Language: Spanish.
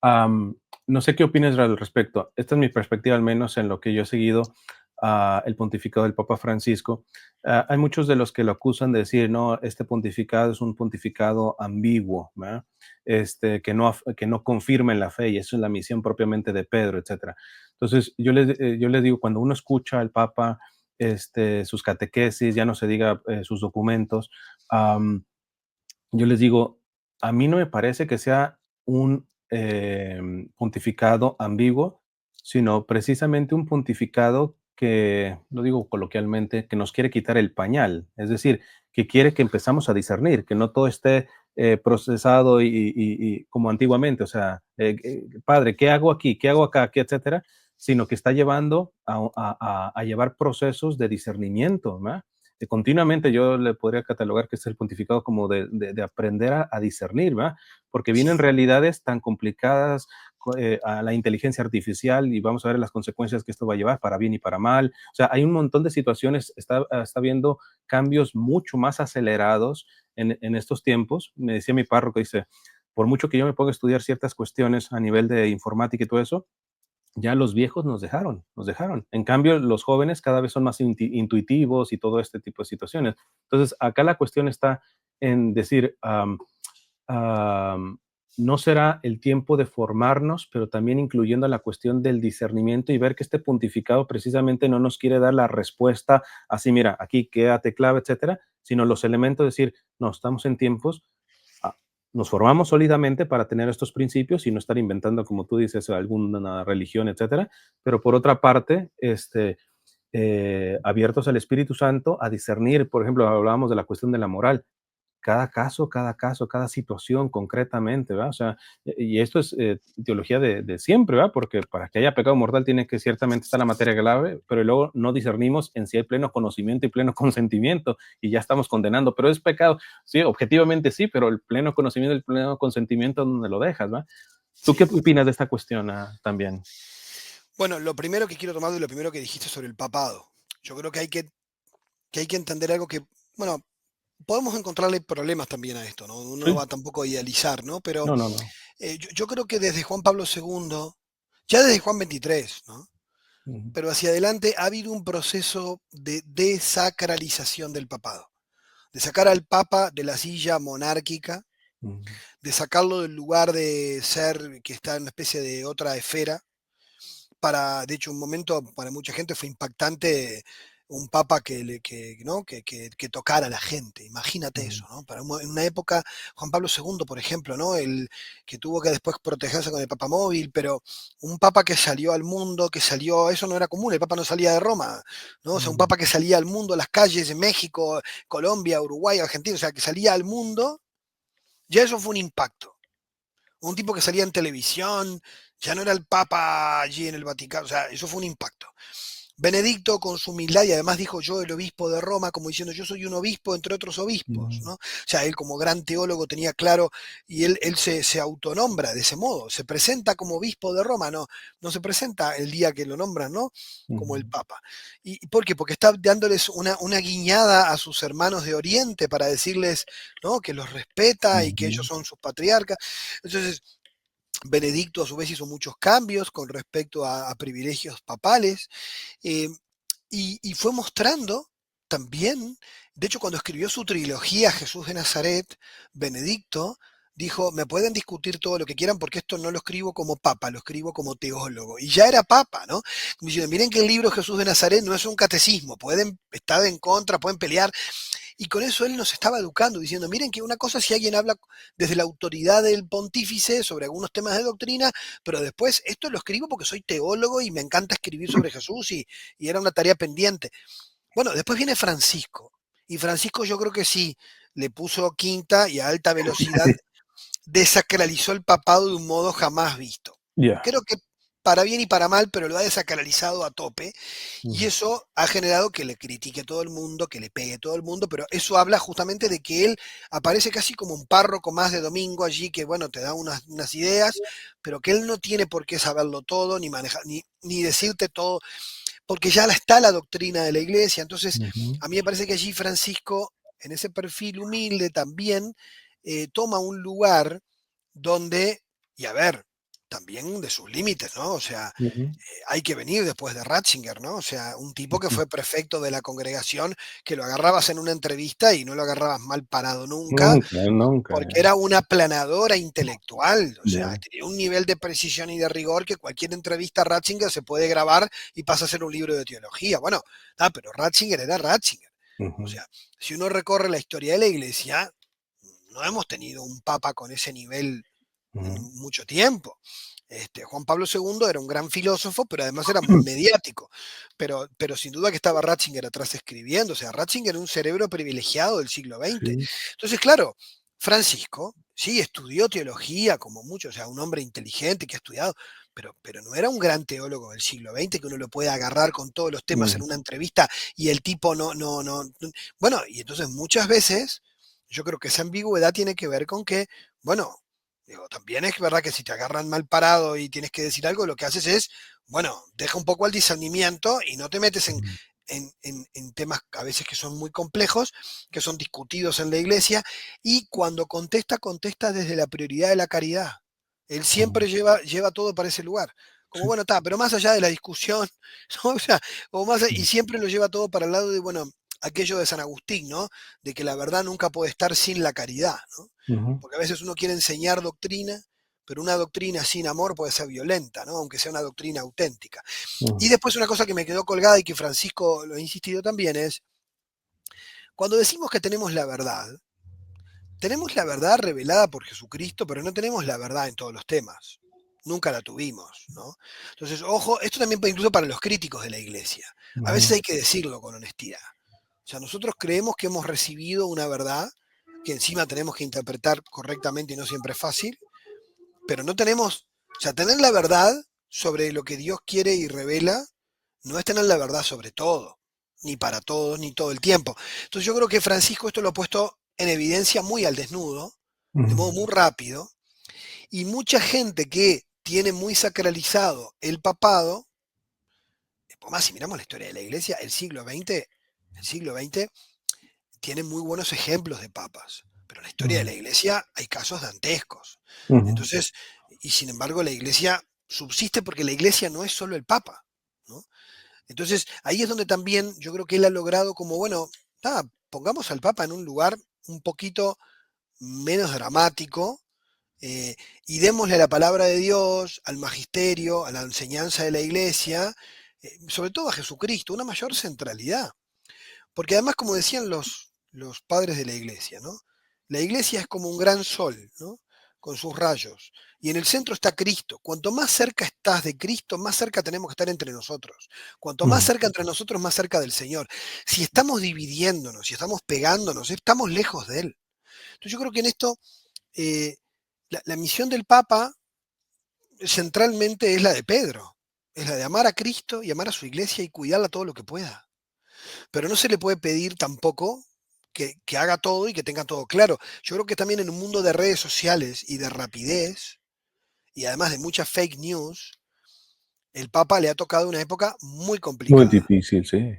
Am, no sé qué opinas al respecto. Esta es mi perspectiva, al menos en lo que yo he seguido el pontificado del Papa Francisco. Hay muchos de los que lo acusan de decir, no, este pontificado es un pontificado ambiguo, ¿verdad? Que no confirma en la fe, y eso es la misión propiamente de Pedro, etcétera. Entonces, yo les digo, cuando uno escucha al Papa, sus catequesis, ya no se diga sus documentos, am, yo les digo, a mí no me parece que sea un pontificado ambiguo, sino precisamente un pontificado que, lo digo coloquialmente, que nos quiere quitar el pañal, es decir, que quiere que empezamos a discernir, que no todo esté procesado y como antiguamente, o sea, padre, ¿qué hago aquí? ¿Qué hago acá? ¿Qué, etcétera? Sino que está llevando a llevar procesos de discernimiento, ¿no? Continuamente yo le podría catalogar que es el pontificado como de aprender a discernir, ¿verdad? Porque vienen Sí. realidades tan complicadas a la inteligencia artificial y vamos a ver las consecuencias que esto va a llevar para bien y para mal. O sea, hay un montón de situaciones, está habiendo cambios mucho más acelerados en estos tiempos. Me decía mi párroco, dice, por mucho que yo me ponga a estudiar ciertas cuestiones a nivel de informática y todo eso, ya los viejos nos dejaron, nos dejaron. En cambio, los jóvenes cada vez son más intuitivos y todo este tipo de situaciones. Entonces, acá la cuestión está en decir, am, no será el tiempo de formarnos, pero también incluyendo la cuestión del discernimiento y ver que este pontificado precisamente no nos quiere dar la respuesta así, mira, aquí quédate clave, etcétera, sino los elementos, de decir, no, estamos en tiempos ah, nos formamos sólidamente para tener estos principios y no estar inventando, como tú dices, alguna religión, etcétera. Pero por otra parte, abiertos al Espíritu Santo a discernir, por ejemplo, hablábamos de la cuestión de la moral, cada situación concretamente, ¿verdad? O sea, y esto es teología de siempre, ¿verdad? Porque para que haya pecado mortal tiene que ciertamente estar la materia grave, pero luego no discernimos en si hay pleno conocimiento y pleno consentimiento y ya estamos condenando, pero es pecado, sí, objetivamente sí, pero el pleno conocimiento y el pleno consentimiento, ¿dónde lo dejas, ¿verdad? ¿Tú qué Sí. opinas de esta cuestión también? Bueno, lo primero que quiero tomar de lo primero que dijiste sobre el papado. Yo creo que hay que entender algo que, bueno, podemos encontrarle problemas también a esto, ¿no? Uno no Sí, va tampoco a idealizar, ¿no? Pero no, no, no. yo creo que desde Juan Pablo II, ya desde Juan XXIII, ¿no? Ujú, Pero hacia adelante ha habido un proceso de desacralización del papado, de sacar al papa de la silla monárquica, ujú, de sacarlo del lugar de ser que está en una especie de otra esfera. De hecho, un momento para mucha gente fue impactante un papa ¿no? que tocara a la gente. Imagínate ujú, eso, ¿no? En una época, Juan Pablo II, por ejemplo, ¿no? El que tuvo que después protegerse con el papamóvil, pero un papa que salió al mundo, eso no era común, el papa no salía de Roma, ¿no? O sea, un ujú, papa que salía al mundo, a las calles de México, Colombia, Uruguay, Argentina, o sea, que salía al mundo, ya eso fue un impacto. Un tipo que salía en televisión, ya no era el Papa allí en el Vaticano, o sea, eso fue un impacto. Benedicto con su humildad y además dijo yo el obispo de Roma, como diciendo yo soy un obispo entre otros obispos, ujú, ¿no? O sea, él como gran teólogo tenía claro y él se autonombra de ese modo, se presenta como obispo de Roma, no se presenta el día que lo nombran, ¿no? Como el ujú, Papa. ¿Y por qué? Porque está dándoles una guiñada a sus hermanos de Oriente para decirles, ¿no? Que los respeta y que ellos ujú, son sus patriarcas. Entonces, Benedicto a su vez hizo muchos cambios con respecto a privilegios papales eh, y fue mostrando también, de hecho cuando escribió su trilogía Jesús de Nazaret, Benedicto dijo, me pueden discutir todo lo que quieran porque esto no lo escribo como papa, lo escribo como teólogo. Y ya era papa, ¿no? Como diciendo, miren que el libro Jesús de Nazaret no es un catecismo, pueden estar en contra, pueden pelear, y con eso él nos estaba educando, diciendo, miren que una cosa si alguien habla desde la autoridad del pontífice sobre algunos temas de doctrina, pero después esto lo escribo porque soy teólogo y me encanta escribir sobre Jesús y era una tarea pendiente. Bueno, después viene Francisco, y Francisco yo creo que sí, le puso quinta y a alta velocidad desacralizó el papado de un modo jamás visto. ya, Creo que para bien y para mal, pero lo ha desacralizado a tope. Y ujú, eso ha generado que le critique todo el mundo, que le pegue todo el mundo, pero eso habla justamente de que él aparece casi como un párroco más de domingo allí, que bueno, te da unas ideas, pero que él no tiene por qué saberlo todo, ni manejar, ni decirte todo, porque ya está la doctrina de la iglesia. Entonces, ujú, a mí me parece que allí Francisco, en ese perfil humilde también, toma un lugar donde, y a ver, también de sus límites, ¿no? O sea, Ujú, hay que venir después de Ratzinger, ¿no? O sea, un tipo que ujú. fue prefecto de la congregación, que lo agarrabas en una entrevista y no lo agarrabas mal parado nunca, Nunca, nunca, porque era una aplanadora intelectual, o sea, ya. tenía un nivel de precisión y de rigor que cualquier entrevista a Ratzinger se puede grabar y pasa a ser un libro de teología. Bueno, pero Ratzinger era Ratzinger. O Ujú, sea, si uno recorre la historia de la iglesia, no hemos tenido un papa con ese nivel en ujú. mucho tiempo. Juan Pablo II era un gran filósofo, pero además era muy mediático. Pero sin duda que estaba Ratzinger atrás escribiendo. O sea, Ratzinger era un cerebro privilegiado del siglo XX. Sí. Entonces, claro, Francisco, sí, estudió teología como muchos, o sea, un hombre inteligente que ha estudiado, pero no era un gran teólogo del siglo XX que uno lo puede agarrar con todos los temas en Mm, una entrevista y el tipo no. Bueno, y entonces muchas veces yo creo que esa ambigüedad tiene que ver con que, bueno, digo, también es verdad que si te agarran mal parado y tienes que decir algo, lo que haces es, bueno, deja un poco el discernimiento y no te metes en, mm, en temas a veces que son muy complejos, que son discutidos en la iglesia, y cuando contesta, contesta desde la prioridad de la caridad. Él mm. siempre lleva todo para ese lugar. Como Sí. bueno, está, pero más allá de la discusión, ¿no? O sea, y Mm, siempre lo lleva todo para el lado de, bueno, aquello de San Agustín, ¿no? De que la verdad nunca puede estar sin la caridad, ¿no? ujú, Porque a veces uno quiere enseñar doctrina, pero una doctrina sin amor puede ser violenta, ¿no? Aunque sea una doctrina auténtica. Y ujú, después una cosa que me quedó colgada y que Francisco lo ha insistido también es, cuando decimos que tenemos la verdad revelada por Jesucristo, pero no tenemos la verdad en todos los temas. Nunca la tuvimos, ¿no? Entonces, ojo, esto también incluso para los críticos de la iglesia. A veces ujú, hay que decirlo con honestidad. O sea, nosotros creemos que hemos recibido una verdad que encima tenemos que interpretar correctamente y no siempre es fácil, pero no tenemos, o sea, tener la verdad sobre lo que Dios quiere y revela no es tener la verdad sobre todo, ni para todos, ni todo el tiempo. Entonces yo creo que Francisco esto lo ha puesto en evidencia muy al desnudo, de ujú, modo muy rápido, y mucha gente que tiene muy sacralizado el papado, por más si miramos la historia de la iglesia, el siglo XX tiene muy buenos ejemplos de papas, pero en la historia de ujú, la iglesia hay casos dantescos. ujú, Entonces, y sin embargo la iglesia subsiste porque la iglesia no es solo el papa, ¿no? Entonces, ahí es donde también yo creo que él ha logrado como, bueno, pongamos al papa en un lugar un poquito menos dramático, eh, y démosle a la palabra de Dios, al magisterio, a la enseñanza de la iglesia, sobre todo a Jesucristo, una mayor centralidad. Porque además, como decían los padres de la iglesia, ¿no? La iglesia es como un gran sol, ¿no? Con sus rayos. Y en el centro está Cristo. Cuanto más cerca estás de Cristo, más cerca tenemos que estar entre nosotros. Cuanto más ujú. cerca entre nosotros, más cerca del Señor. Si estamos dividiéndonos, si estamos pegándonos, estamos lejos de Él. Entonces yo creo que en esto eh, la misión del Papa centralmente es la de Pedro. Es la de amar a Cristo y amar a su iglesia y cuidarla todo lo que pueda. Pero no se le puede pedir tampoco que haga todo y que tenga todo claro. Yo creo que también en un mundo de redes sociales y de rapidez, y además de mucha fake news, el Papa le ha tocado una época muy Muy complicada. difícil, sí.